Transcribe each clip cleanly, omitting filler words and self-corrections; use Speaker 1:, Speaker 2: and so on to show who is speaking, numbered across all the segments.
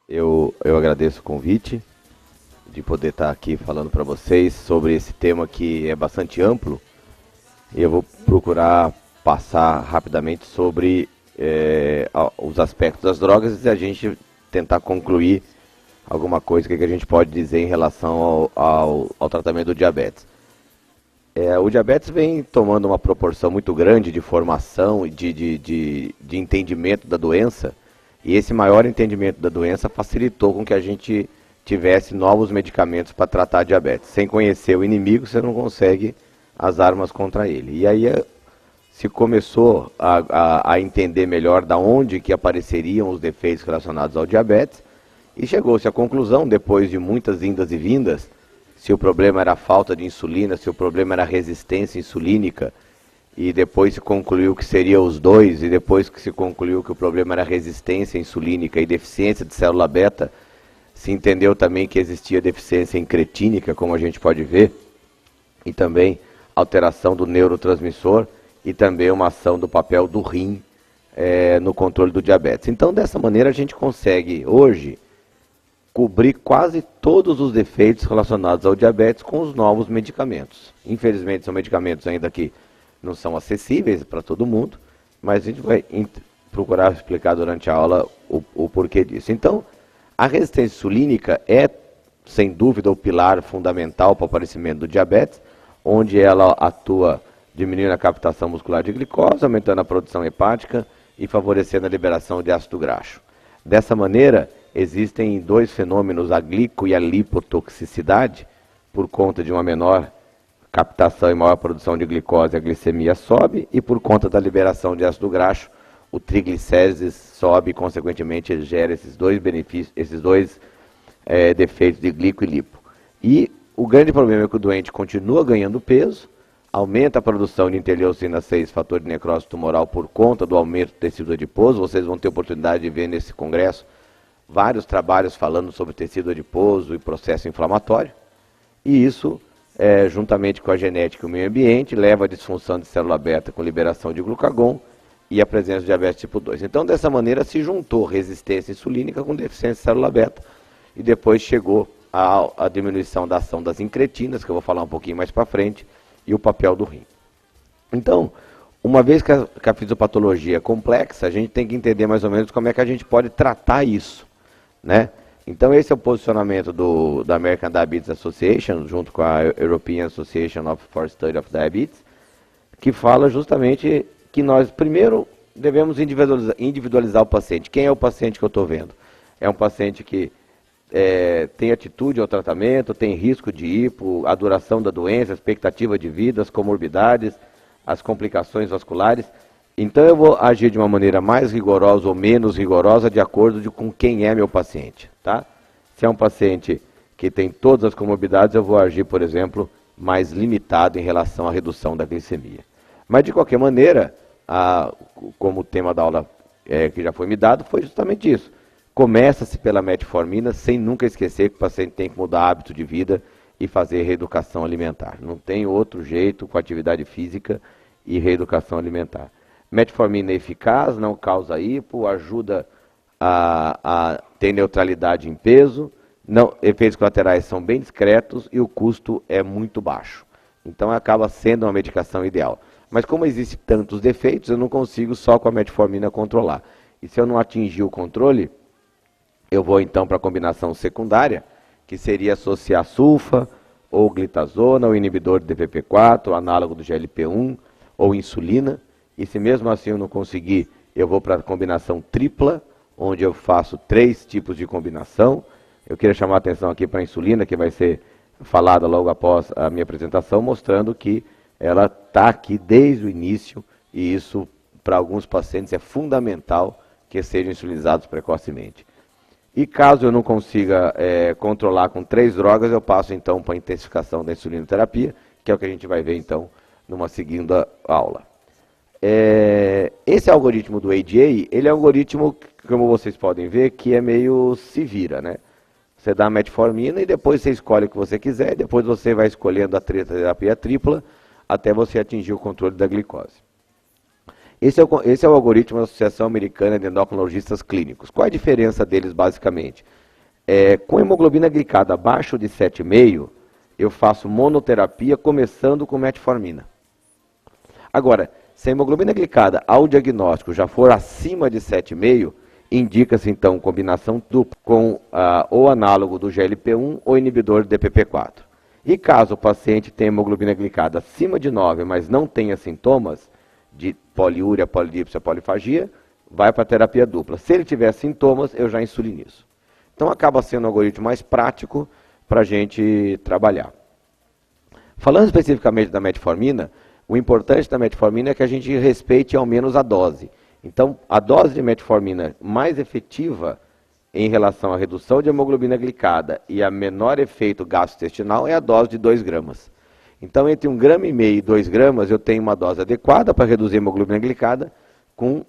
Speaker 1: Eu agradeço o convite de poder estar aqui falando para vocês sobre esse tema que é bastante amplo e eu vou procurar passar rapidamente sobre os aspectos das drogas e a gente tentar concluir alguma coisa que a gente pode dizer em relação ao tratamento do diabetes. O diabetes vem tomando uma proporção muito grande de formação e de entendimento da doença, e esse maior entendimento da doença facilitou com que a gente tivesse novos medicamentos para tratar a diabetes. Sem conhecer o inimigo, você não consegue as armas contra ele. E aí se começou a entender melhor da onde que apareceriam os defeitos relacionados ao diabetes, e chegou-se à conclusão, depois de muitas indas e vindas, se o problema era a falta de insulina, se o problema era a resistência insulínica, e depois se concluiu que seria os dois, e depois que se concluiu que o problema era resistência insulínica e deficiência de célula beta, se entendeu também que existia deficiência incretínica, como a gente pode ver, e também alteração do neurotransmissor, e também uma ação do papel do rim no controle do diabetes. Então, dessa maneira, a gente consegue, hoje, cobrir quase todos os defeitos relacionados ao diabetes com os novos medicamentos. Infelizmente, são medicamentos ainda que não são acessíveis para todo mundo, mas a gente vai procurar explicar durante a aula o porquê disso. Então, a resistência insulínica é, sem dúvida, o pilar fundamental para o aparecimento do diabetes, onde ela atua diminuindo a captação muscular de glicose, aumentando a produção hepática e favorecendo a liberação de ácido graxo. Dessa maneira, existem dois fenômenos, a glico e a lipotoxicidade, por conta de uma menor captação e maior produção de glicose, a glicemia sobe, e por conta da liberação de ácido graxo, o triglicérides sobe e, consequentemente, ele gera esses dois benefícios, esses dois defeitos de glico e lipo. E o grande problema é que o doente continua ganhando peso, aumenta a produção de interleucina 6, fator de necrose tumoral, por conta do aumento do tecido adiposo. Vocês vão ter oportunidade de ver nesse congresso vários trabalhos falando sobre tecido adiposo e processo inflamatório. E isso, juntamente com a genética e o meio ambiente, leva à disfunção de célula beta com liberação de glucagon e a presença de diabetes tipo 2. Então, dessa maneira, se juntou resistência insulínica com deficiência de célula beta e depois chegou a diminuição da ação das incretinas, que eu vou falar um pouquinho mais para frente, e o papel do rim. Então, uma vez que a fisiopatologia é complexa, a gente tem que entender mais ou menos como é que a gente pode tratar isso, né? Então, esse é o posicionamento da American Diabetes Association, junto com a European Association for Study of Diabetes, que fala justamente que nós, primeiro, devemos individualizar o paciente. Quem é o paciente que eu estou vendo? É um paciente que tem atitude ao tratamento, tem risco de hipo, a duração da doença, a expectativa de vida, as comorbidades, as complicações vasculares. Então eu vou agir de uma maneira mais rigorosa ou menos rigorosa de acordo com quem é meu paciente, tá? Se é um paciente que tem todas as comorbidades, eu vou agir, por exemplo, mais limitado em relação à redução da glicemia. Mas de qualquer maneira, como o tema da aula que já foi me dado, foi justamente isso. Começa-se pela metformina, sem nunca esquecer que o paciente tem que mudar hábito de vida e fazer reeducação alimentar. Não tem outro jeito com atividade física e reeducação alimentar. Metformina é eficaz, não causa hipo, ajuda a ter neutralidade em peso, efeitos colaterais são bem discretos e o custo é muito baixo. Então acaba sendo uma medicação ideal. Mas como existem tantos defeitos, eu não consigo só com a metformina controlar. E se eu não atingir o controle, eu vou então para a combinação secundária, que seria associar sulfa, ou glitazona, ou inibidor de DPP-4, análogo do GLP-1, ou insulina. E se mesmo assim eu não conseguir, eu vou para a combinação tripla, onde eu faço 3 tipos de combinação. Eu queria chamar a atenção aqui para a insulina, que vai ser falada logo após a minha apresentação, mostrando que ela está aqui desde o início, e isso para alguns pacientes é fundamental que sejam insulinizados precocemente. E caso eu não consiga controlar com 3 drogas, eu passo então para a intensificação da insulinoterapia, que é o que a gente vai ver então numa segunda aula. Esse algoritmo do ADA, ele é um algoritmo, como vocês podem ver, que é meio se vira, né? Você dá a metformina e depois você escolhe o que você quiser, depois você vai escolhendo a terapia tripla até você atingir o controle da glicose. Esse é o algoritmo da Associação Americana de Endocrinologistas Clínicos. Qual é a diferença deles, basicamente? Com hemoglobina glicada abaixo de 7,5, eu faço monoterapia começando com metformina. Agora, se a hemoglobina glicada ao diagnóstico já for acima de 7,5, indica-se então combinação dupla com ou análogo do GLP-1 ou inibidor do DPP-4. E caso o paciente tenha hemoglobina glicada acima de 9, mas não tenha sintomas de poliúria, polidipsia, polifagia, vai para a terapia dupla. Se ele tiver sintomas, eu já insulinizo. Então acaba sendo um algoritmo mais prático para a gente trabalhar. Falando especificamente da metformina, o importante da metformina é que a gente respeite ao menos a dose. Então, a dose de metformina mais efetiva em relação à redução de hemoglobina glicada e a menor efeito gastrointestinal é a dose de 2 gramas. Então, entre 1,5 grama e 2 gramas, eu tenho uma dose adequada para reduzir a hemoglobina glicada com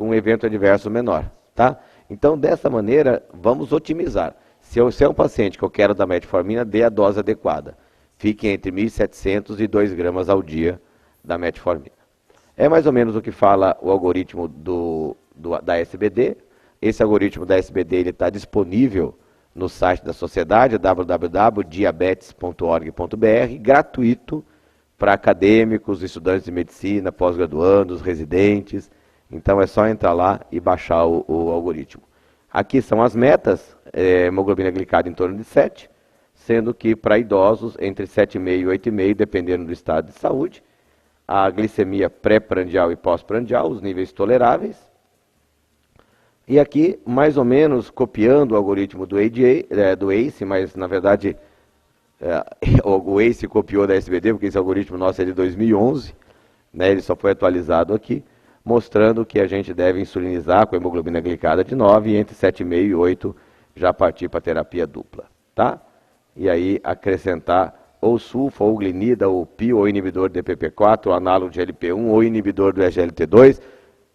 Speaker 1: um evento adverso menor. Tá? Então, dessa maneira, vamos otimizar. Se é um paciente que eu quero dar metformina, dê a dose adequada. Fique entre 1.700 e 2 gramas ao dia da metformina. É mais ou menos o que fala o algoritmo da SBD. Esse algoritmo da SBD está disponível no site da sociedade, www.diabetes.org.br, gratuito para acadêmicos, estudantes de medicina, pós-graduandos, residentes. Então é só entrar lá e baixar o algoritmo. Aqui são as metas, hemoglobina glicada em torno de 7, sendo que para idosos entre 7,5 e 8,5, dependendo do estado de saúde, a glicemia pré-prandial e pós-prandial, os níveis toleráveis. E aqui, mais ou menos, copiando o algoritmo do ACE, mas na verdade o ACE copiou da SBD, porque esse algoritmo nosso é de 2011, né, ele só foi atualizado aqui, mostrando que a gente deve insulinizar com hemoglobina glicada de 9 e entre 7,5 e 8 já partir para a terapia dupla. Tá? E aí acrescentar ou sulfa, ou glinida, ou PI, ou inibidor do DPP-4, ou análogo de GLP-1, ou inibidor do SGLT2,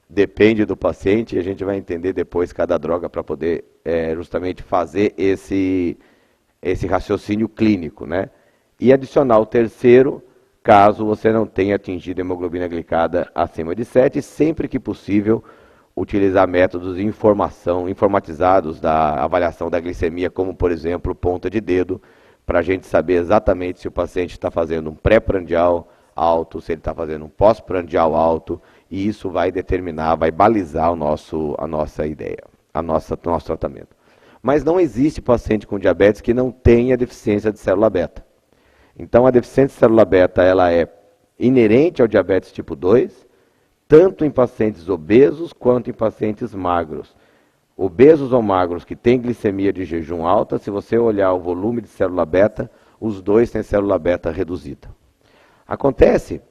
Speaker 1: depende do paciente, e a gente vai entender depois cada droga para poder justamente fazer esse raciocínio clínico, né? E adicionar o terceiro, caso você não tenha atingido a hemoglobina glicada acima de 7, sempre que possível, utilizar métodos de informatizados da avaliação da glicemia, como por exemplo ponta de dedo, para a gente saber exatamente se o paciente está fazendo um pré-prandial alto, se ele está fazendo um pós-prandial alto, e isso vai determinar, vai balizar a nossa ideia, nosso tratamento. Mas não existe paciente com diabetes que não tenha deficiência de célula beta. Então a deficiência de célula beta ela é inerente ao diabetes tipo 2, tanto em pacientes obesos quanto em pacientes magros. Obesos ou magros que têm glicemia de jejum alta, se você olhar o volume de célula beta, os dois têm célula beta reduzida. Acontece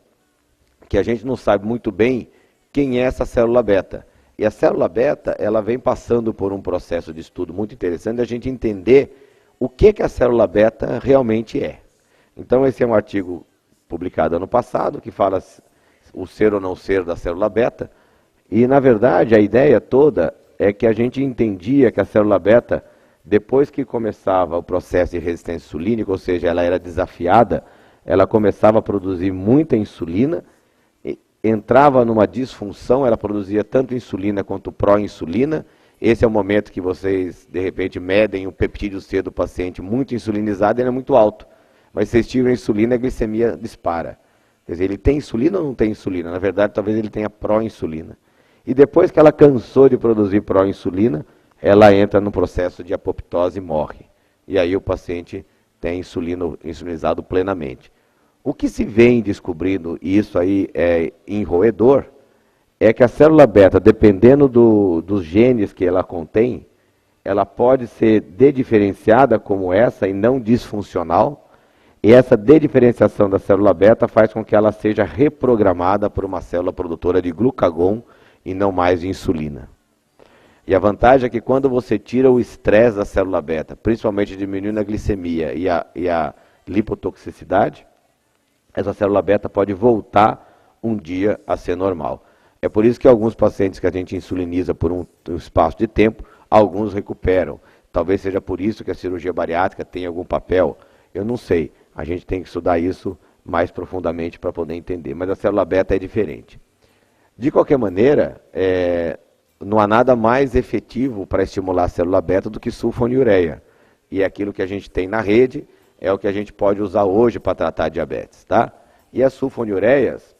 Speaker 1: que a gente não sabe muito bem quem é essa célula beta. E a célula beta, ela vem passando por um processo de estudo muito interessante, da gente entender o que a célula beta realmente é. Então esse é um artigo publicado ano passado, que fala o ser ou não ser da célula beta, e na verdade a ideia toda é que a gente entendia que a célula beta, depois que começava o processo de resistência insulínica, ou seja, ela era desafiada, ela começava a produzir muita insulina, entrava numa disfunção, ela produzia tanto insulina quanto pró-insulina. Esse é o momento que vocês, de repente, medem o peptídeo C do paciente muito insulinizado, ele é muito alto. Mas se vocês tiverem insulina, a glicemia dispara. Quer dizer, ele tem insulina ou não tem insulina? Na verdade, talvez ele tenha pró-insulina. E depois que ela cansou de produzir pró-insulina, ela entra no processo de apoptose e morre. E aí o paciente tem insulinizado plenamente. O que se vem descobrindo, e isso aí é enroedor, é que a célula beta, dependendo dos genes que ela contém, ela pode ser dediferenciada como essa e não disfuncional, e essa dediferenciação da célula beta faz com que ela seja reprogramada por uma célula produtora de glucagon e não mais de insulina. E a vantagem é que quando você tira o estresse da célula beta, principalmente diminuindo a glicemia e a lipotoxicidade, essa célula beta pode voltar um dia a ser normal. É por isso que alguns pacientes que a gente insuliniza por um espaço de tempo, alguns recuperam. Talvez seja por isso que a cirurgia bariátrica tem algum papel, eu não sei. A gente tem que estudar isso mais profundamente para poder entender, mas a célula beta é diferente. De qualquer maneira, não há nada mais efetivo para estimular a célula beta do que sulfonilureia. E é aquilo que a gente tem na rede, é o que a gente pode usar hoje para tratar diabetes, tá? E as sulfonilureias,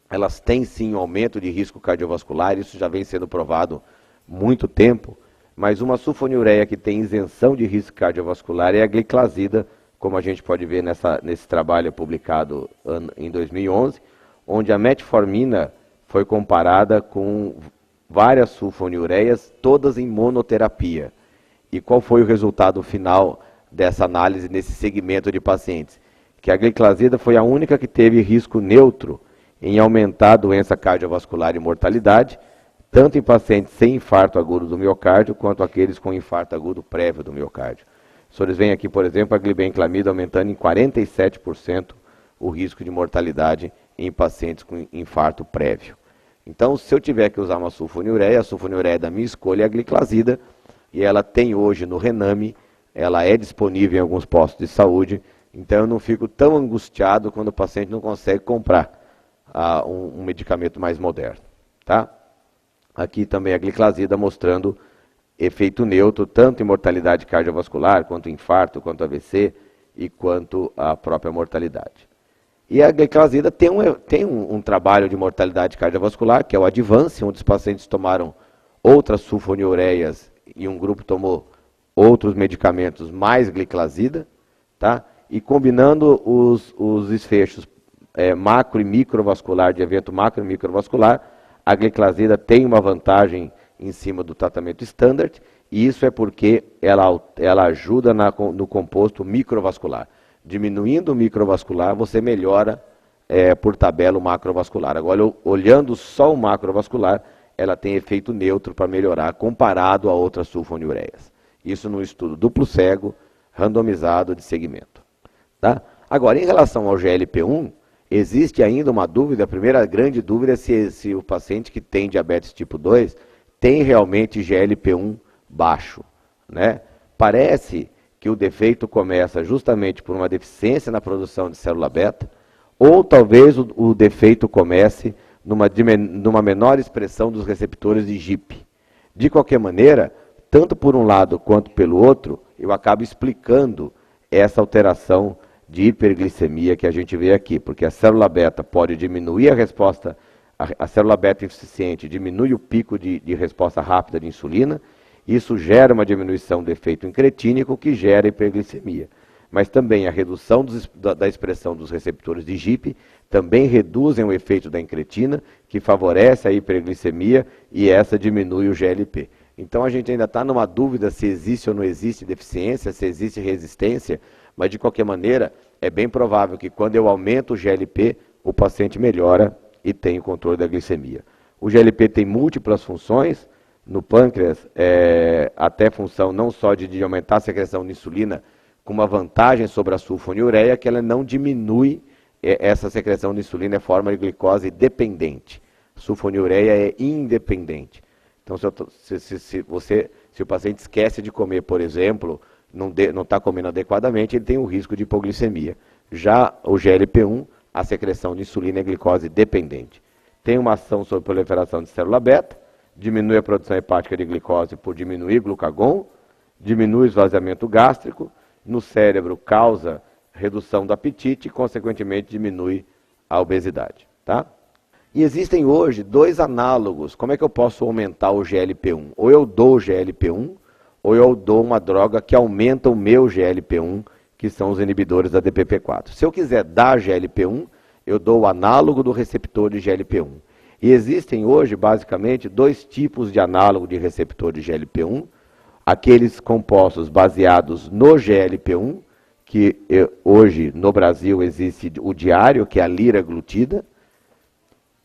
Speaker 1: elas têm sim um aumento de risco cardiovascular, isso já vem sendo provado há muito tempo, mas uma sulfonilureia que tem isenção de risco cardiovascular é a gliclazida, como a gente pode ver nesse trabalho publicado em 2011, onde a metformina foi comparada com várias sulfonilureias, todas em monoterapia. E qual foi o resultado final dessa análise nesse segmento de pacientes? Que a gliclazida foi a única que teve risco neutro em aumentar a doença cardiovascular e mortalidade, tanto em pacientes sem infarto agudo do miocárdio, quanto aqueles com infarto agudo prévio do miocárdio. Os senhores veem aqui, por exemplo, a glibenclamida aumentando em 47% o risco de mortalidade em pacientes com infarto prévio. Então, se eu tiver que usar uma sulfonilureia, a sulfonilureia da minha escolha é a gliclazida, e ela tem hoje no Rename, ela é disponível em alguns postos de saúde, então eu não fico tão angustiado quando o paciente não consegue comprar um medicamento mais moderno, tá? Aqui também a gliclazida mostrando efeito neutro, tanto em mortalidade cardiovascular, quanto infarto, quanto AVC e quanto a própria mortalidade. E a gliclazida tem um trabalho de mortalidade cardiovascular, que é o Advance, onde os pacientes tomaram outras sulfonilureias e um grupo tomou outros medicamentos mais gliclazida, tá? E combinando os desfechos macro e microvascular, de evento macro e microvascular, a gliclazida tem uma vantagem em cima do tratamento standard, e isso é porque ela ajuda no composto microvascular. Diminuindo o microvascular, você melhora por tabela o macrovascular. Agora, olhando só o macrovascular, ela tem efeito neutro para melhorar comparado a outras sulfonilureias. Isso num estudo duplo cego, randomizado de segmento. Tá? Agora, em relação ao GLP-1, existe ainda uma dúvida, a primeira grande dúvida é se o paciente que tem diabetes tipo 2 tem realmente GLP-1 baixo, né? Parece que o defeito começa justamente por uma deficiência na produção de célula beta, ou talvez o defeito comece numa menor expressão dos receptores de GIP. De qualquer maneira, tanto por um lado quanto pelo outro, eu acabo explicando essa alteração de hiperglicemia que a gente vê aqui, porque a célula beta pode diminuir a resposta, a célula beta insuficiente diminui o pico de resposta rápida de insulina, isso gera uma diminuição do efeito incretínico que gera hiperglicemia. Mas também a redução da expressão dos receptores de GIP também reduzem o efeito da incretina, que favorece a hiperglicemia e essa diminui o GLP. Então a gente ainda está numa dúvida se existe ou não existe deficiência, se existe resistência, mas de qualquer maneira é bem provável que quando eu aumento o GLP, o paciente melhora e tem o controle da glicemia. O GLP tem múltiplas funções no pâncreas, até função não só de aumentar a secreção de insulina, com uma vantagem sobre a sulfonilureia, que ela não diminui essa secreção de insulina, é forma de glicose dependente. A sulfonilureia é independente. Então, se o paciente esquece de comer, por exemplo, não está comendo adequadamente, ele tem o risco de hipoglicemia. Já o GLP-1, a secreção de insulina é glicose dependente. Tem uma ação sobre proliferação de célula beta, diminui a produção hepática de glicose por diminuir glucagon, diminui o esvaziamento gástrico, no cérebro causa redução do apetite e, consequentemente, diminui a obesidade. Tá? E existem hoje dois análogos. Como é que eu posso aumentar o GLP-1? Ou eu dou o GLP-1, ou eu dou uma droga que aumenta o meu GLP-1, que são os inibidores da DPP-4. Se eu quiser dar GLP-1, eu dou o análogo do receptor de GLP-1. E existem hoje, basicamente, dois tipos de análogo de receptor de GLP-1. Aqueles compostos baseados no GLP-1, que hoje no Brasil existe o diário, que é a liraglutida,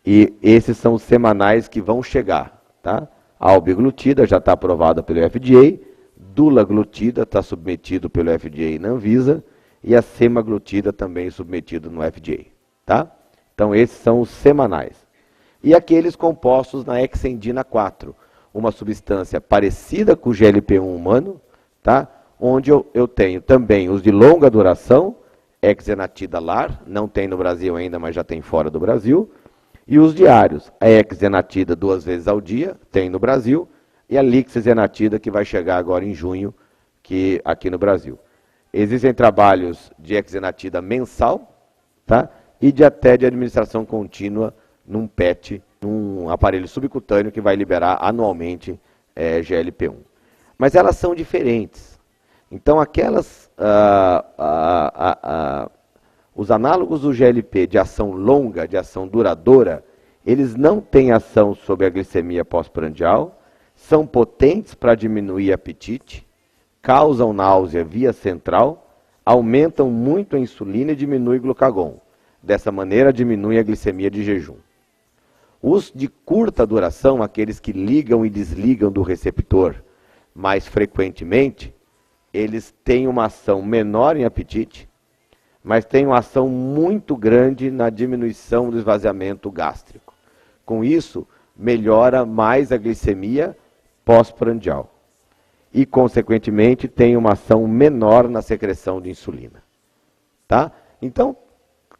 Speaker 1: e esses são os semanais que vão chegar. Tá? A albiglutida já está aprovada pelo FDA, dulaglutida está submetido pelo FDA na Anvisa, e a semaglutida também submetido no FDA. Tá? Então esses são os semanais. E aqueles compostos na hexendina 4, uma substância parecida com o GLP-1 humano, tá? Onde eu tenho também os de longa duração, hexenatida LAR, não tem no Brasil ainda, mas já tem fora do Brasil, E os diários, a hexenatida 2 vezes ao dia, tem no Brasil, e a lixezenatida, que vai chegar agora em junho, aqui no Brasil. Existem trabalhos de hexenatida mensal, tá? E até de administração contínua num PET, num aparelho subcutâneo que vai liberar anualmente GLP-1. Mas elas são diferentes. Então, os análogos do GLP de ação longa, de ação duradoura, eles não têm ação sobre a glicemia pós-prandial, são potentes para diminuir apetite, causam náusea via central, aumentam muito a insulina e diminuem o glucagon. Dessa maneira, diminuem a glicemia de jejum. Os de curta duração, aqueles que ligam e desligam do receptor mais frequentemente, eles têm uma ação menor em apetite, mas têm uma ação muito grande na diminuição do esvaziamento gástrico. Com isso, melhora mais a glicemia pós-prandial. E, consequentemente, tem uma ação menor na secreção de insulina. Tá? Então,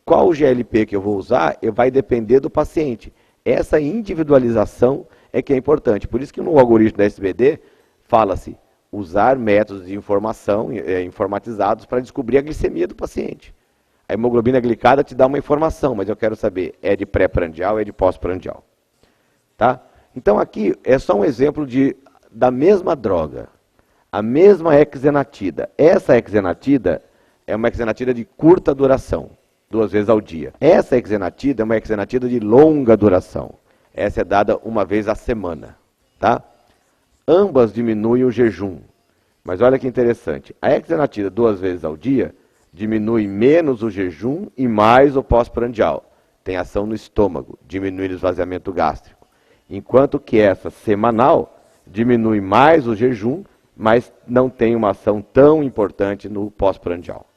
Speaker 1: qual o GLP que eu vou usar vai depender do paciente. Essa individualização é que é importante. Por isso que no algoritmo da SBD fala-se usar métodos de informação informatizados para descobrir a glicemia do paciente. A hemoglobina glicada te dá uma informação, mas eu quero saber, é de pré-prandial ou é de pós-prandial. Tá? Então aqui é só um exemplo da mesma droga, a mesma hexenatida. Essa hexenatida é uma hexenatida de curta duração, 2 vezes ao dia. Essa hexenatida é uma hexenatida de longa duração. Essa é dada 1 vez à semana. Tá? Ambas diminuem o jejum. Mas olha que interessante. A hexenatida 2 vezes ao dia diminui menos o jejum e mais o pós-prandial. Tem ação no estômago, diminui o esvaziamento gástrico. Enquanto que essa semanal diminui mais o jejum, mas não tem uma ação tão importante no pós-prandial.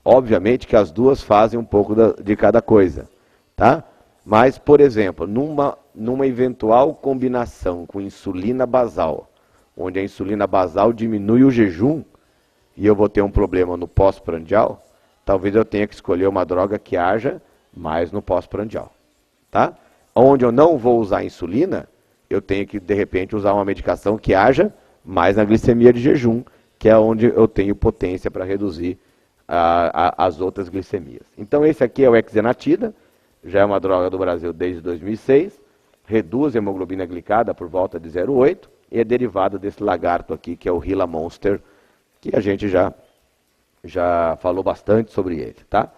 Speaker 1: Obviamente que as duas fazem um pouco de cada coisa, tá? Mas, por exemplo, numa eventual combinação com insulina basal, onde a insulina basal diminui o jejum, e eu vou ter um problema no pós-prandial, talvez eu tenha que escolher uma droga que haja mais no pós-prandial, tá? Onde eu não vou usar insulina, eu tenho que, de repente, usar uma medicação que haja mais na glicemia de jejum, que é onde eu tenho potência para reduzir as outras glicemias. Então, esse aqui é o hexenatida, já é uma droga do Brasil desde 2006, reduz a hemoglobina glicada por volta de 0,8, e é derivado desse lagarto aqui, que é o Gila Monster, que a gente já falou bastante sobre ele, tá?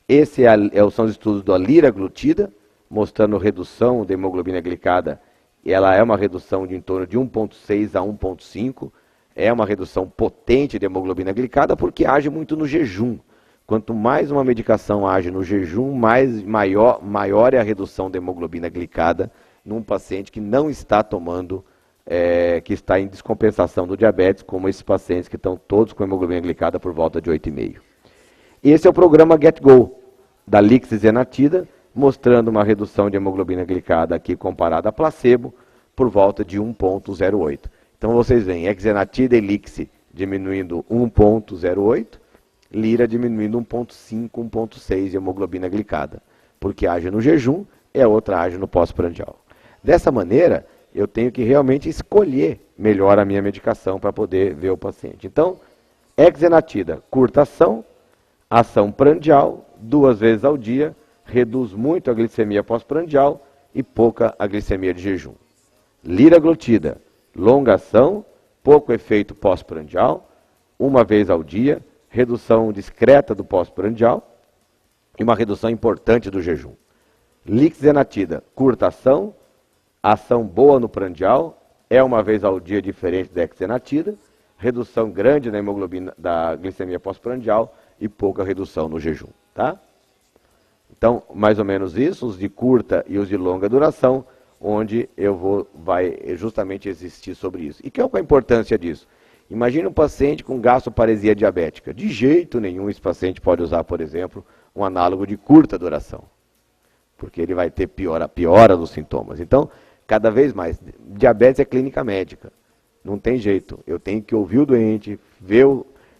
Speaker 1: Esse são os estudos do liraglutida, mostrando redução da hemoglobina glicada. Ela é uma redução de em torno de 1,6 a 1,5. É uma redução potente de hemoglobina glicada porque age muito no jejum. Quanto mais uma medicação age no jejum, maior é a redução da hemoglobina glicada num paciente que não está tomando, que está em descompensação do diabetes, como esses pacientes que estão todos com hemoglobina glicada por volta de 8,5. Esse é o programa GetGo, da lixezenatida, mostrando uma redução de hemoglobina glicada aqui comparada a placebo, por volta de 1,08. Então vocês veem, hexenatida e lixe diminuindo 1,08, lira diminuindo 1,5, 1,6 de hemoglobina glicada, porque age no jejum e a outra age no pós-prandial. Dessa maneira, eu tenho que realmente escolher melhor a minha medicação para poder ver o paciente. Então, hexenatida, curta ação prandial, 2 vezes ao dia, reduz muito a glicemia pós-prandial e pouca a glicemia de jejum. Liraglutida, longa ação, pouco efeito pós-prandial, 1 vez ao dia, redução discreta do pós-prandial e uma redução importante do jejum. Lixezenatida, curta ação boa no prandial, é 1 vez ao dia diferente da hexenatida, redução grande na hemoglobina da glicemia pós-prandial e pouca redução no jejum, tá? Então, mais ou menos isso, os de curta e os de longa duração, onde vai justamente existir sobre isso. E qual é a importância disso? Imagine um paciente com gastroparesia diabética. De jeito nenhum esse paciente pode usar, por exemplo, um análogo de curta duração, porque ele vai ter piora dos sintomas. Então, cada vez mais, diabetes é clínica médica. Não tem jeito. Eu tenho que ouvir o doente, ver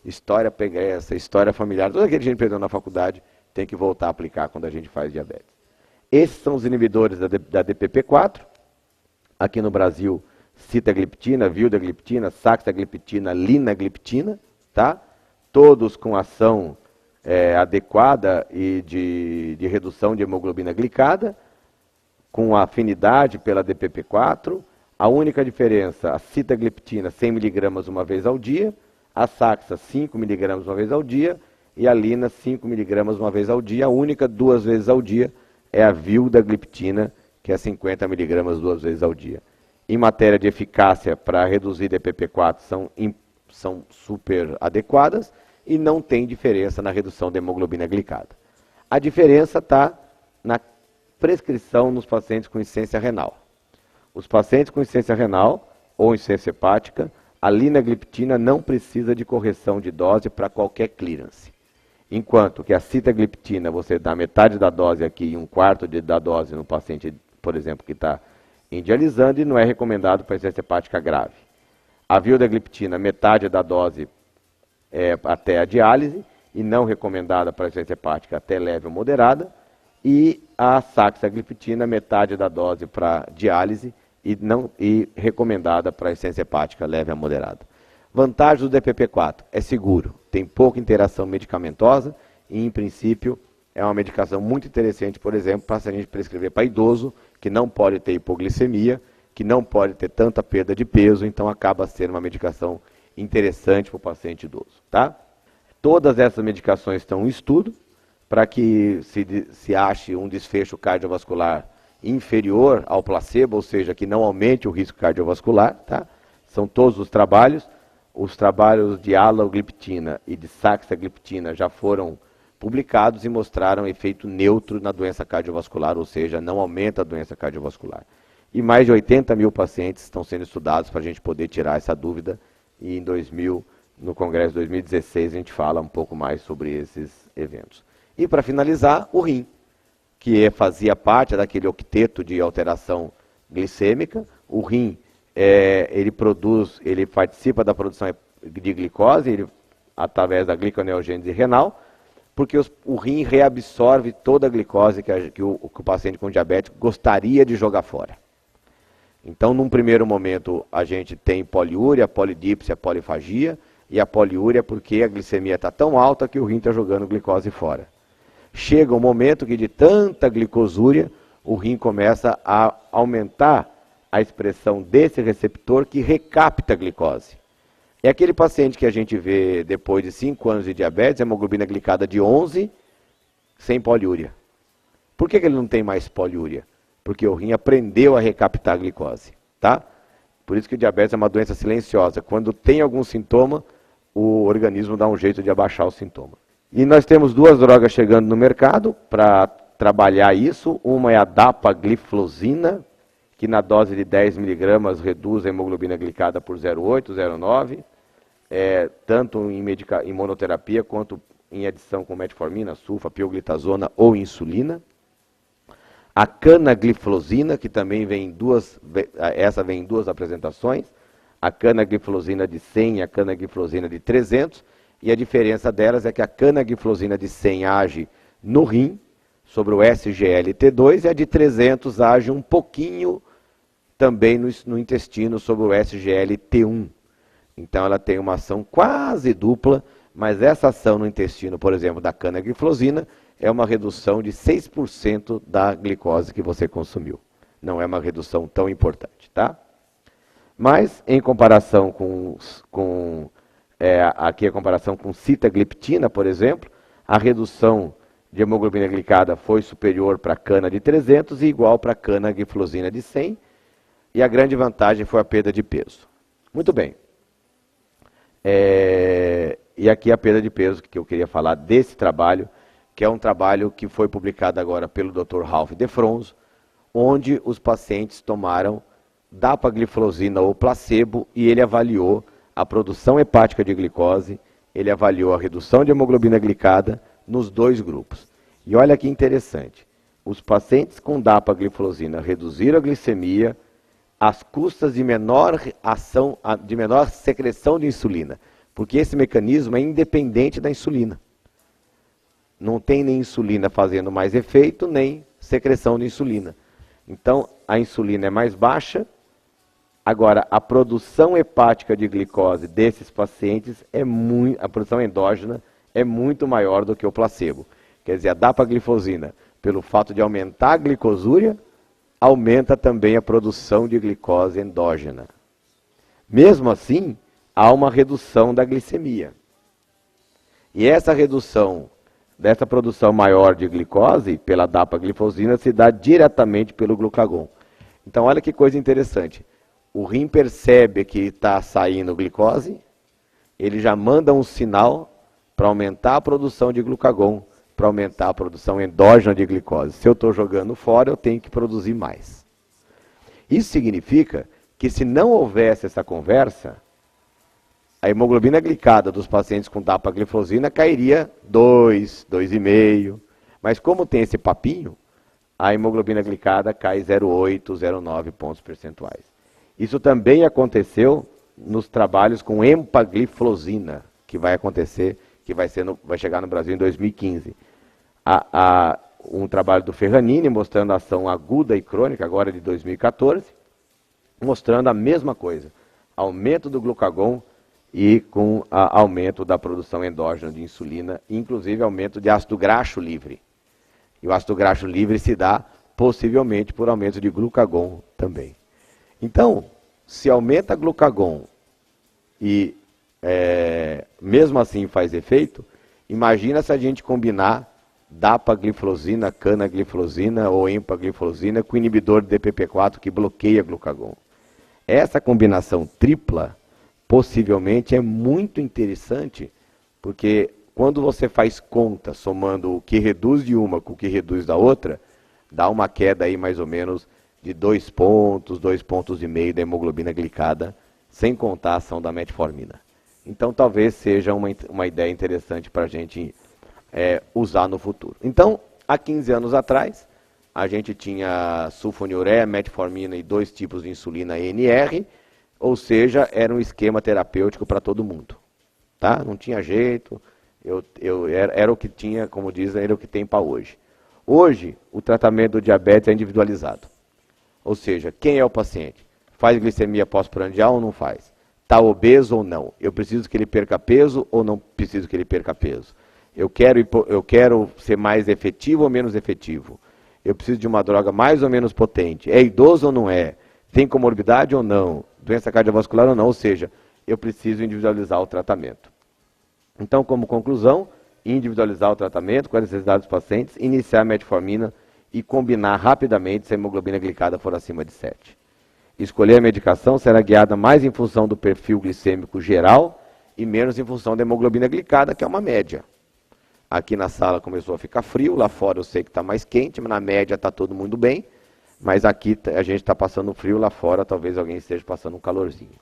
Speaker 1: história pregressa, história familiar, tudo aquilo que a gente aprendeu na faculdade, tem que voltar a aplicar quando a gente faz diabetes. Esses são os inibidores da DPP-4. Aqui no Brasil, sitagliptina, vildagliptina, saxagliptina, linagliptina, tá? Todos com ação adequada e de redução de hemoglobina glicada, com afinidade pela DPP-4. A única diferença, a sitagliptina 100 mg uma vez ao dia, a saxa 5 mg uma vez ao dia e a lina 5 mg uma vez ao dia. A única 2 vezes ao dia é a vildagliptina, que é 50 mg 2 vezes ao dia. Em matéria de eficácia para reduzir DPP-4 são super adequadas e não tem diferença na redução da hemoglobina glicada. A diferença está na prescrição nos pacientes com insuficiência renal. Os pacientes com insuficiência renal ou insuficiência hepática, a linagliptina não precisa de correção de dose para qualquer clearance. Enquanto que a sitagliptina, você dá metade da dose aqui e 1/4 da dose no paciente, por exemplo, que está dialisando e não é recomendado para insuficiência hepática grave. A vildagliptina, metade da dose até a diálise e não recomendada para insuficiência hepática até leve ou moderada. E a saxagliptina, metade da dose para diálise e recomendada para insuficiência hepática leve a moderada. Vantagem do DPP-4, é seguro, tem pouca interação medicamentosa e, em princípio, é uma medicação muito interessante, por exemplo, para se a gente prescrever para idoso, que não pode ter hipoglicemia, que não pode ter tanta perda de peso, então acaba sendo uma medicação interessante para o paciente idoso. Tá? Todas essas medicações estão em estudo, para que se ache um desfecho cardiovascular inferior ao placebo, ou seja, que não aumente o risco cardiovascular. Tá? São todos os trabalhos. Os trabalhos de alogliptina e de saxagliptina já foram publicados e mostraram efeito neutro na doença cardiovascular, ou seja, não aumenta a doença cardiovascular. E mais de 80 mil pacientes estão sendo estudados para a gente poder tirar essa dúvida. E no Congresso de 2016, a gente fala um pouco mais sobre esses eventos. E para finalizar, o rim, que fazia parte daquele octeto de alteração glicêmica. O rim, ele participa da produção de glicose, através da gliconeogênese renal, porque o rim reabsorve toda a glicose que o paciente com diabetes gostaria de jogar fora. Então, num primeiro momento, a gente tem poliúria, polidípsia, polifagia, e a poliúria porque a glicemia está tão alta que o rim está jogando glicose fora. Chega um momento que de tanta glicosúria, o rim começa a aumentar a expressão desse receptor que recapta a glicose. É aquele paciente que a gente vê depois de 5 anos de diabetes, hemoglobina glicada de 11, sem poliúria. Por que ele não tem mais poliúria? Porque o rim aprendeu a recaptar a glicose. Tá? Por isso que o diabetes é uma doença silenciosa. Quando tem algum sintoma, o organismo dá um jeito de abaixar o sintoma. E nós temos 2 drogas chegando no mercado para trabalhar isso. Uma é a dapagliflozina, que na dose de 10 mg reduz a hemoglobina glicada por 0,8, 0,9, tanto em monoterapia quanto em adição com metformina, sulfa, pioglitazona ou insulina. A canagliflozina, que também vem em 2 apresentações, a canagliflozina de 100 e a canagliflozina de 300, e a diferença delas é que a canagliflozina de 100 age no rim, sobre o SGLT2, e a de 300 age um pouquinho também no intestino, sobre o SGLT1. Então ela tem uma ação quase dupla, mas essa ação no intestino, por exemplo, da canagliflozina, é uma redução de 6% da glicose que você consumiu. Não é uma redução tão importante, tá? Mas, em comparação aqui a comparação com sitagliptina, por exemplo, a redução de hemoglobina glicada foi superior para a cana de 300 e igual para a canagliflozina de 100, e a grande vantagem foi a perda de peso. Muito bem. E aqui a perda de peso que eu queria falar desse trabalho, que é um trabalho que foi publicado agora pelo Dr. Ralph Defronzo, onde os pacientes tomaram dapagliflozina ou placebo e ele avaliou a produção hepática de glicose, ele avaliou a redução de hemoglobina glicada nos 2 grupos. E olha que interessante, os pacientes com dapagliflozina reduziram a glicemia às custas de menor secreção de insulina, porque esse mecanismo é independente da insulina. Não tem nem insulina fazendo mais efeito, nem secreção de insulina. Então, a insulina é mais baixa. Agora, a produção hepática de glicose desses pacientes, a produção endógena, é muito maior do que o placebo. Quer dizer, a dapaglifosina, pelo fato de aumentar a glicosúria, aumenta também a produção de glicose endógena. Mesmo assim, há uma redução da glicemia. E essa redução dessa produção maior de glicose pela dapaglifosina se dá diretamente pelo glucagon. Então, olha que coisa interessante. O rim percebe que está saindo glicose, ele já manda um sinal para aumentar a produção de glucagon, para aumentar a produção endógena de glicose. Se eu estou jogando fora, eu tenho que produzir mais. Isso significa que se não houvesse essa conversa, a hemoglobina glicada dos pacientes com dapaglifosina cairia 2, 2,5. Mas como tem esse papinho, a hemoglobina glicada cai 0,8, 0,9 pontos percentuais. Isso também aconteceu nos trabalhos com empagliflozina, que vai acontecer, que vai chegar no Brasil em 2015. Um trabalho do Ferranini mostrando a ação aguda e crônica, agora de 2014, mostrando a mesma coisa. Aumento do glucagon e com aumento da produção endógena de insulina, inclusive aumento de ácido graxo livre. E o ácido graxo livre se dá possivelmente por aumento de glucagon também. Então, se aumenta glucagon e mesmo assim faz efeito, imagina se a gente combinar dapagliflozina, canagliflozina ou empagliflozina com inibidor de DPP-4 que bloqueia glucagon. Essa combinação tripla possivelmente é muito interessante, porque quando você faz conta, somando o que reduz de uma com o que reduz da outra, dá uma queda aí mais ou menos de 2 pontos, 2,5 pontos da hemoglobina glicada, sem contar a ação da metformina. Então talvez seja uma ideia interessante para a gente usar no futuro. Então, há 15 anos atrás, a gente tinha sulfonilureia, metformina e 2 tipos de insulina NR, ou seja, era um esquema terapêutico para todo mundo. Tá? Não tinha jeito, era o que tinha, como dizem, era o que tem para hoje. Hoje, o tratamento do diabetes é individualizado. Ou seja, quem é o paciente? Faz glicemia pós-prandial ou não faz? Está obeso ou não? Eu preciso que ele perca peso ou não preciso que ele perca peso? Eu quero ser mais efetivo ou menos efetivo? Eu preciso de uma droga mais ou menos potente? É idoso ou não é? Tem comorbidade ou não? Doença cardiovascular ou não? Ou seja, eu preciso individualizar o tratamento. Então, como conclusão, individualizar o tratamento com as necessidades dos pacientes, iniciar a metformina e combinar rapidamente se a hemoglobina glicada for acima de 7. Escolher a medicação será guiada mais em função do perfil glicêmico geral e menos em função da hemoglobina glicada, que é uma média. Aqui na sala começou a ficar frio, lá fora eu sei que está mais quente, mas na média está todo mundo bem. Mas aqui a gente está passando frio, lá fora talvez alguém esteja passando um calorzinho.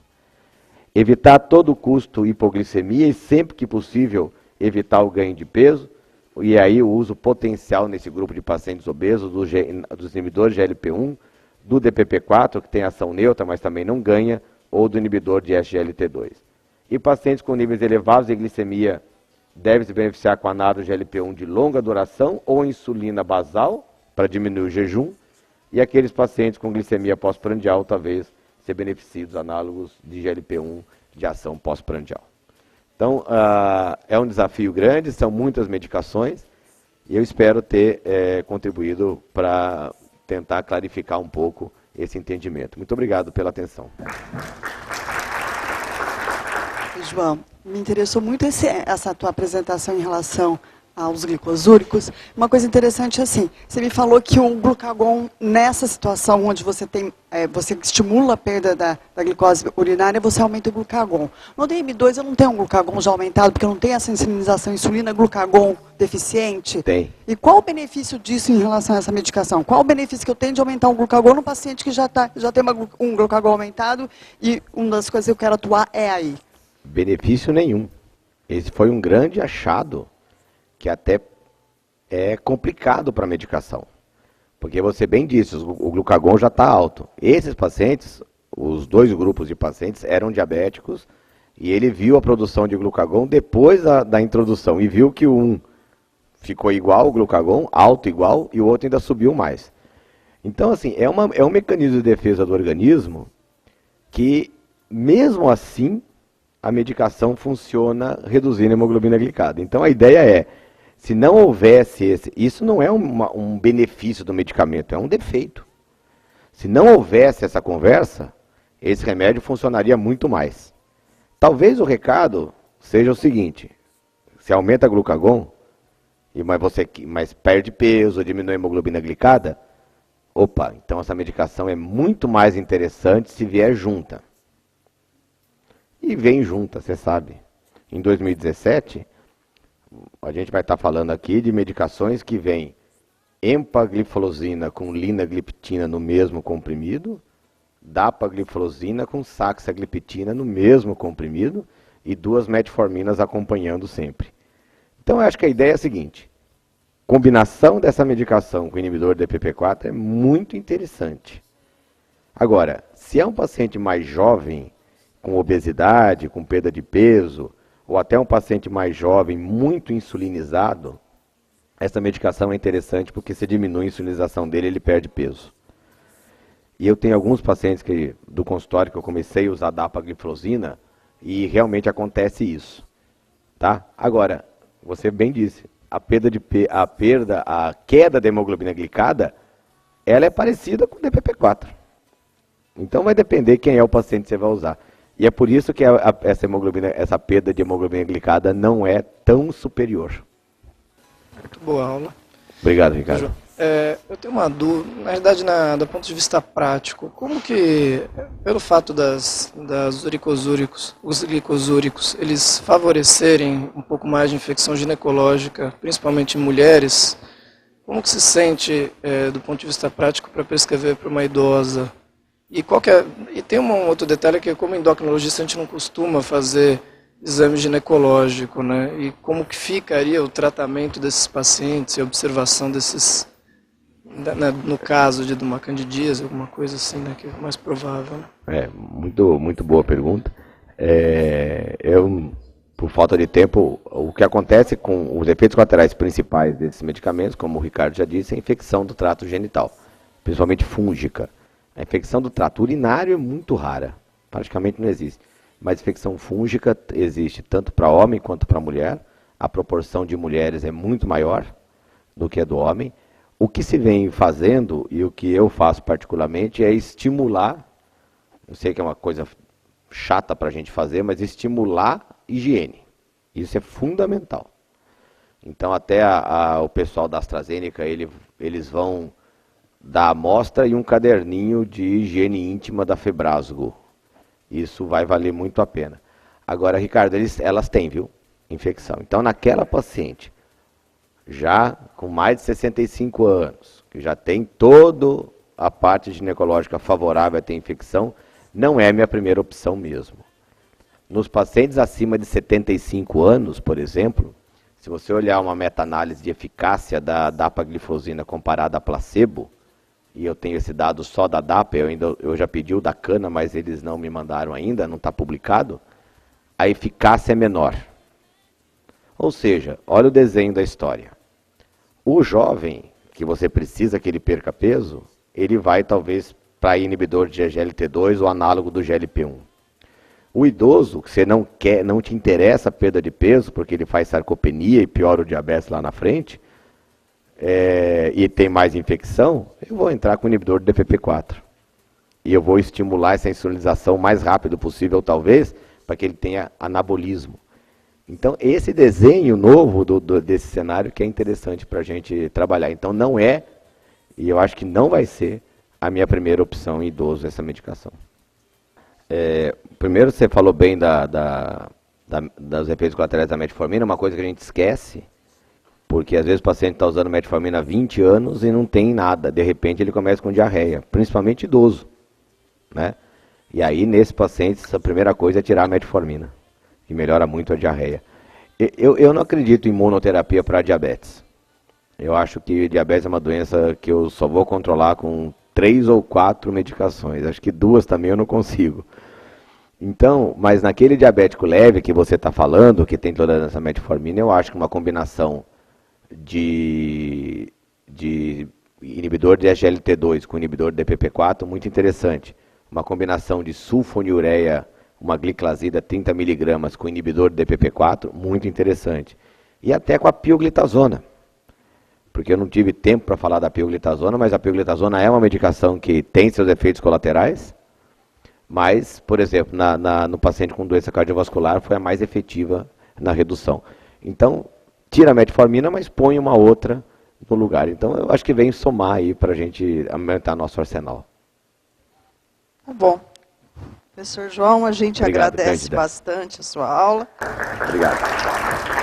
Speaker 1: Evitar a todo custo hipoglicemia e sempre que possível evitar o ganho de peso. E aí o uso potencial nesse grupo de pacientes obesos dos inibidores de GLP-1, do DPP-4, que tem ação neutra, mas também não ganha, ou do inibidor de SGLT2. E pacientes com níveis elevados de glicemia devem se beneficiar com análogo GLP-1 de longa duração ou insulina basal, para diminuir o jejum. E aqueles pacientes com glicemia pós-prandial, talvez, se beneficiem dos análogos de GLP-1 de ação pós-prandial. Então, é um desafio grande, são muitas medicações, e eu espero ter contribuído para tentar clarificar um pouco esse entendimento. Muito obrigado pela atenção.
Speaker 2: João, me interessou muito essa tua apresentação em relação aos glicosúricos. Uma coisa interessante é assim, você me falou que o glucagon, nessa situação onde você estimula a perda da glicose urinária, você aumenta o glucagon. No DM2 eu não tenho um glucagon já aumentado, porque eu não tenho a sensibilização à insulina, glucagon deficiente?
Speaker 1: Tem.
Speaker 2: E qual o benefício disso em relação a essa medicação? Qual o benefício que eu tenho de aumentar um glucagon no paciente que já tem um glucagon aumentado e uma das coisas que eu quero atuar é aí?
Speaker 1: Benefício nenhum. Esse foi um grande achado, que até é complicado para a medicação. Porque você bem disse, o glucagon já está alto. Esses pacientes, os 2 grupos de pacientes, eram diabéticos, e ele viu a produção de glucagon depois da introdução, e viu que um ficou igual o glucagon, alto igual, e o outro ainda subiu mais. Então, assim, é um mecanismo de defesa do organismo que, mesmo assim, a medicação funciona reduzindo a hemoglobina glicada. Então, a ideia é, se não houvesse isso não é um benefício do medicamento, é um defeito. Se não houvesse essa conversa, esse remédio funcionaria muito mais. Talvez o recado seja o seguinte: se aumenta a glucagon, mas perde peso, diminui a hemoglobina glicada, opa, então essa medicação é muito mais interessante se vier junta. E vem junta, você sabe. Em 2017, a gente vai estar falando aqui de medicações que vêm empagliflozina com linagliptina no mesmo comprimido, dapagliflozina com saxagliptina no mesmo comprimido e 2 metforminas acompanhando sempre. Então, eu acho que a ideia é a seguinte: combinação dessa medicação com inibidor de DPP-4 é muito interessante. Agora, se é um paciente mais jovem, com obesidade, com perda de peso, ou até um paciente mais jovem, muito insulinizado, essa medicação é interessante porque se diminui a insulinização dele, ele perde peso. E eu tenho alguns pacientes do consultório que eu comecei a usar dapagliflozina e realmente acontece isso. Tá? Agora, você bem disse, a queda da hemoglobina glicada, ela é parecida com o DPP-4. Então vai depender quem é o paciente que você vai usar. E é por isso que essa perda de hemoglobina glicada não é tão superior.
Speaker 3: Muito boa aula.
Speaker 1: Obrigado, Ricardo.
Speaker 3: Eu tenho uma dúvida, na verdade, do ponto de vista prático, como que, pelo fato os glicosúricos, eles favorecerem um pouco mais de infecção ginecológica, principalmente em mulheres, como que se sente, do ponto de vista prático, para prescrever para uma idosa? E tem um outro detalhe que, como endocrinologista, a gente não costuma fazer exame ginecológico, né? E como que ficaria o tratamento desses pacientes e a observação desses, no caso de uma candidíase, alguma coisa assim, né, que é mais provável, né?
Speaker 1: Muito boa pergunta. Por falta de tempo, o que acontece com os efeitos colaterais principais desses medicamentos, como o Ricardo já disse, é a infecção do trato genital, principalmente fúngica. A infecção do trato urinário é muito rara, praticamente não existe. Mas infecção fúngica existe tanto para homem quanto para mulher. A proporção de mulheres é muito maior do que a do homem. O que se vem fazendo, e o que eu faço particularmente, é estimular, eu sei que é uma coisa chata para a gente fazer, mas estimular higiene. Isso é fundamental. Então até o pessoal da AstraZeneca, eles vão dar amostra e um caderninho de higiene íntima da Febrasgo. Isso vai valer muito a pena. Agora, Ricardo, elas têm, viu? Infecção. Então, naquela paciente, já com mais de 65 anos, que já tem toda a parte ginecológica favorável a ter infecção, não é a minha primeira opção mesmo. Nos pacientes acima de 75 anos, por exemplo, se você olhar uma meta-análise de eficácia da dapagliflozina comparada a placebo, e eu tenho esse dado só da DAPA, eu já pedi o da Cana, mas eles não me mandaram ainda, não está publicado, a eficácia é menor. Ou seja, olha o desenho da história. O jovem, que você precisa que ele perca peso, ele vai talvez para inibidor de GLT2 ou análogo do GLP-1. O idoso, que você não te interessa a perda de peso, porque ele faz sarcopenia e piora o diabetes lá na frente, e tem mais infecção, eu vou entrar com o inibidor do DPP-4. E eu vou estimular essa insulinização o mais rápido possível, talvez, para que ele tenha anabolismo. Então, esse desenho novo desse cenário que é interessante para a gente trabalhar. Então, não é, e eu acho que não vai ser, a minha primeira opção em idoso essa medicação. Primeiro, você falou bem dos efeitos colaterais da metformina, uma coisa que a gente esquece, porque às vezes o paciente está usando metformina há 20 anos e não tem nada. De repente ele começa com diarreia, principalmente idoso, né? E aí nesse paciente a primeira coisa é tirar a metformina, que melhora muito a diarreia. Eu não acredito em monoterapia para diabetes. Eu acho que diabetes é uma doença que eu só vou controlar com 3 ou 4 medicações. Acho que 2 também eu não consigo. Então, mas naquele diabético leve que você está falando, que tem toda essa metformina, eu acho que uma combinação de inibidor de SGLT2 com inibidor de DPP4, muito interessante. Uma combinação de sulfonilureia, uma gliclazida 30 mg com inibidor de DPP4, muito interessante. E até com a pioglitazona, porque eu não tive tempo para falar da pioglitazona, mas a pioglitazona é uma medicação que tem seus efeitos colaterais, mas, por exemplo, no paciente com doença cardiovascular foi a mais efetiva na redução. Então, tira a metformina, mas põe uma outra no lugar. Então, eu acho que vem somar aí para a gente aumentar nosso arsenal.
Speaker 4: Tá bom. Professor João, a gente
Speaker 1: Obrigado,
Speaker 4: agradece
Speaker 1: Cândida.
Speaker 4: bastante a sua aula.
Speaker 1: Obrigado.